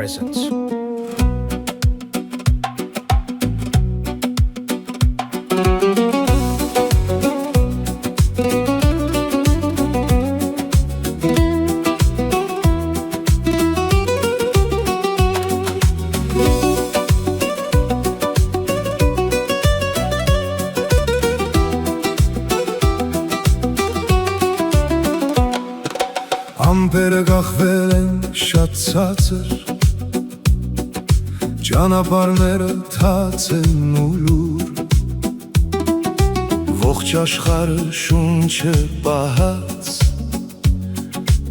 presence. Ամպերը գախվել են շատ ցածր, ճանապարհները թաց են ու լուր, ողջ աշխարհը շունչ է պահած,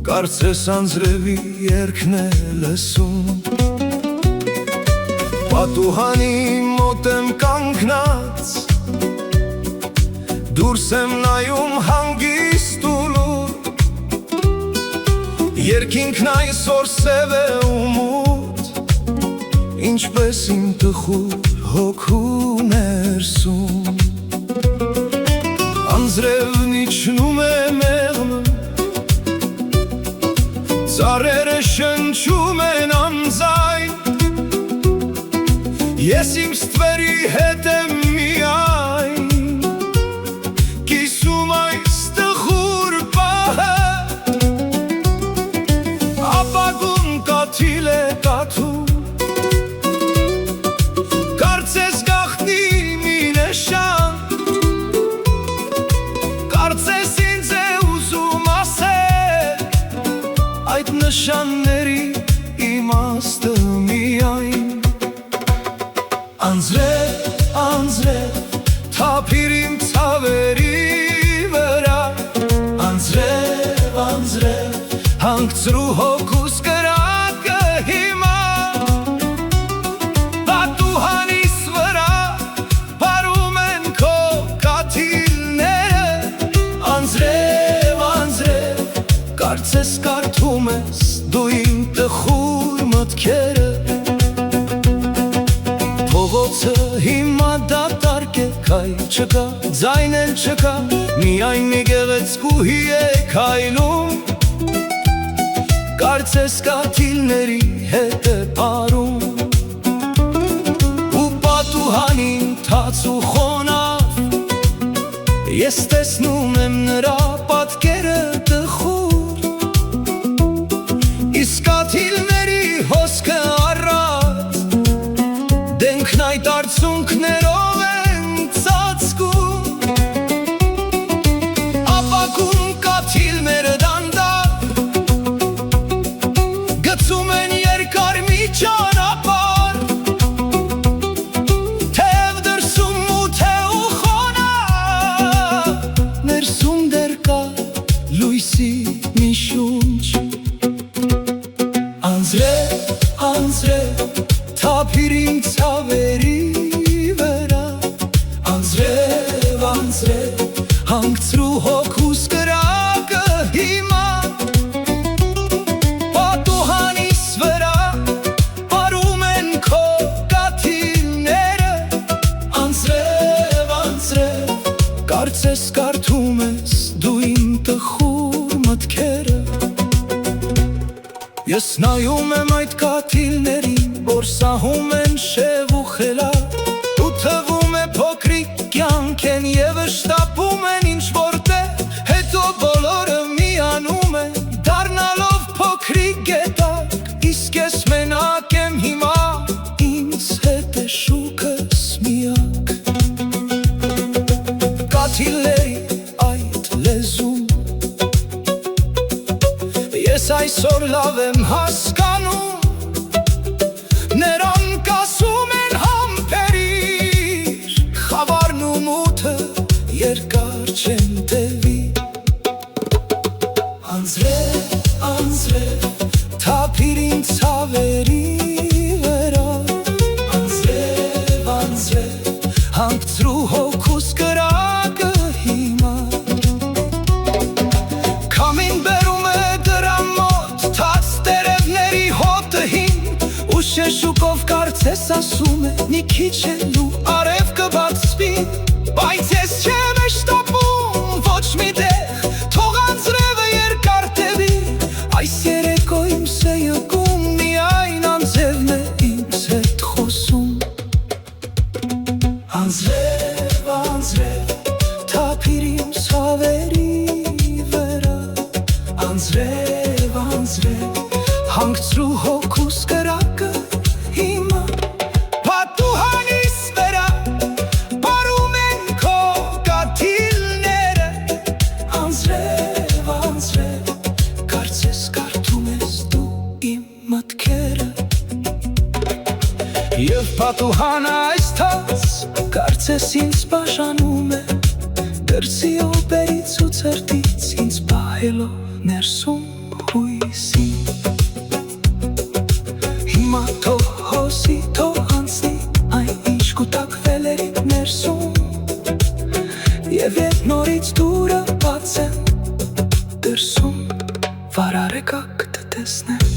կարծես անձրևի երգն է լսում։ Պատուհանի մոտ եմ կանգնած, դուրս եմ նայում հանգիստ ու լուր, երկինքն այսօր սև է ու մութ, ինչպես իմ տխուր հոգու ներսում։ Անձրևն իջնում է մեղմը, ծառերը շնչում են անձայն, ես իմ ստվերի հետ եմ միայն, կիսում այս տխուր պահը, ապագում կաթիլ է կաթում, կարծես գաղտնի մի նշան, կարծես ինձ է ուզում ասել այդ նշանների իմաստը միայն։ Անձրև, անձրև, թափիր իմ ցավերի վրա, անձրև, անձրև, հանգցրու հոգուս կրակը հիմա, պատուհանիս վրա պարում են քո կաթիլները, անձրև, անձրև, կարծես կարդում ես դու իմ տխուր մտքերը, փողոցը հիմա դատարկ է, քայլ չկա, ձայն էլ չկա, միայն մի գեղեցկուհի է քայլում, կարծես կաթիլների հետ է պարում, ու պատուհանին թաց ու խոնավ, ես տեսնում եմ նրա պատկերը տխուր, իսկ կաթիլների հոսքը առած, դենքն այդ արցունքներով են ծածկում, ապակում կաթիլները դանդաղ, գցում են երկար մի ճանապարհ, թեև դրսում մութ է ու խոնավ, ներսում դեռ կա լույսի մի շունչ։ Անձրև, անձրև, թափիր իմ ցավերի վրա, անձրև, անձրև, հանգցրու հոգուս կրակը հիմա, պատուհանիս վրա պարում են քո կաթիլները, անձրև, անձրև, կարծես կարդում ես դու իմ տխուր մտքերը, ես նայում եմ այդ կաթիլներին, որ սահում են շև ու խելար, ու թվում է փոքրիկ կյանք են և շտապում են ինչ-որտեղ, հետո բոլորը միանում են, դառնալով փոքրիկ գետակ, իսկ ես մենակ եմ հիմա, ինձ հետ է շուքս միակ։ Կաթիլների այդ լեզում ես այսօր լավ եմ հասկանում, նրանք ասում են համբերիր, խավարն ու մութը երկար չեն տևի, անձրև, անձրև, թափիր իմ ցավերի վրա, անձրև, անձրև, հանգցրու հոգուս կրակը հիմա, քամին բերում է դրա մոտ թաց տերևների հոտը հին, ու շշուկով կարծես ասում է մի քիչ էլ ու արև կբացվի, բայց ես չեմ շտապում ոչ մի տեղ, թող անձրևը երկար տևի, այս երեկո իմ սեյգում միայն անձրև Սիրտս ինձ բաժանում է դրսի օբերից ու ցրտից, ինձ պահելով ներսում հույսին։ Հիմա թող հոսի, թող անցնի այն ինչ կուտակվել էր իմ ներսում, և երբ նորից դուրը բացեմ դրսում, վարար եկա կտեսնեմ։